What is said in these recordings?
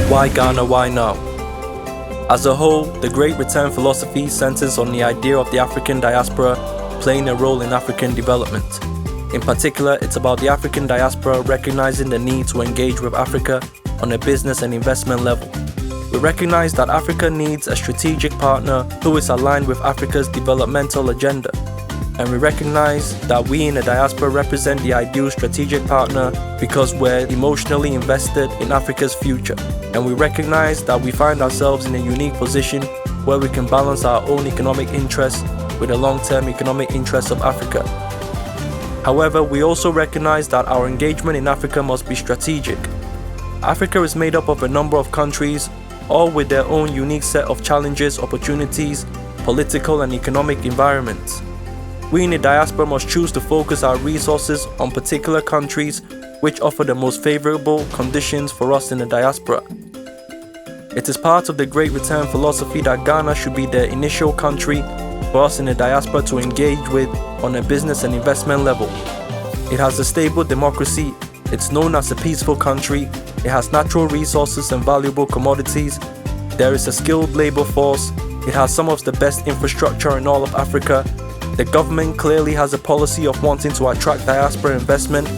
Why Ghana, why now? As a whole, the Great Return philosophy centers on the idea of the African diaspora playing a role in African development. In particular, it's about the African diaspora recognizing the need to engage with Africa on a business and investment level. We recognize that Africa needs a strategic partner who is aligned with Africa's developmental agenda. And we recognize that we in the diaspora represent the ideal strategic partner because we're emotionally invested in Africa's future. And we recognize that we find ourselves in a unique position where we can balance our own economic interests with the long-term economic interests of Africa. However, we also recognize that our engagement in Africa must be strategic. Africa is made up of a number of countries, all with their own unique set of challenges, opportunities, political and economic environments. We in the diaspora must choose to focus our resources on particular countries which offer the most favorable conditions for us in the diaspora. It is part of the Great Return philosophy that Ghana should be the initial country for us in the diaspora to engage with on a business and investment level. It has a stable democracy, it's known as a peaceful country, it has natural resources and valuable commodities, there is a skilled labor force, it has some of the best infrastructure in all of Africa, the government clearly has a policy of wanting to attract diaspora investment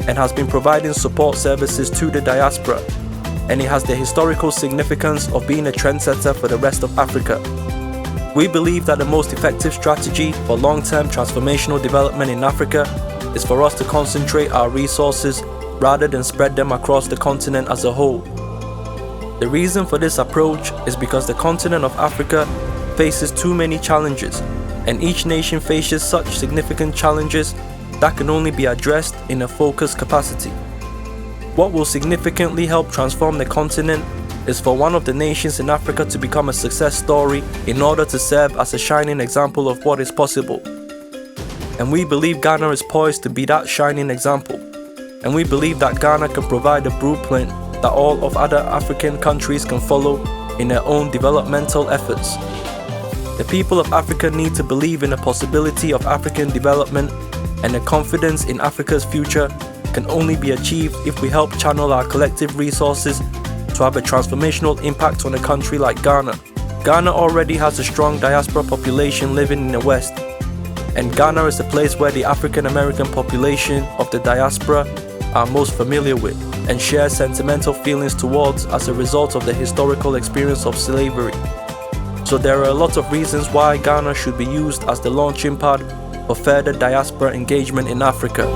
and has been providing support services to the diaspora, and it has the historical significance of being a trendsetter for the rest of Africa. We believe that the most effective strategy for long-term transformational development in Africa is for us to concentrate our resources rather than spread them across the continent as a whole. The reason for this approach is because the continent of Africa faces too many challenges, and each nation faces such significant challenges that can only be addressed in a focused capacity. What will significantly help transform the continent is for one of the nations in Africa to become a success story in order to serve as a shining example of what is possible. And we believe Ghana is poised to be that shining example. And we believe that Ghana can provide a blueprint that all of other African countries can follow in their own developmental efforts. The people of Africa need to believe in the possibility of African development, and the confidence in Africa's future can only be achieved if we help channel our collective resources to have a transformational impact on a country like Ghana. Ghana already has a strong diaspora population living in the West, and Ghana is the place where the African American population of the diaspora are most familiar with and share sentimental feelings towards as a result of the historical experience of slavery. So there are a lot of reasons why Ghana should be used as the launching pad for further diaspora engagement in Africa.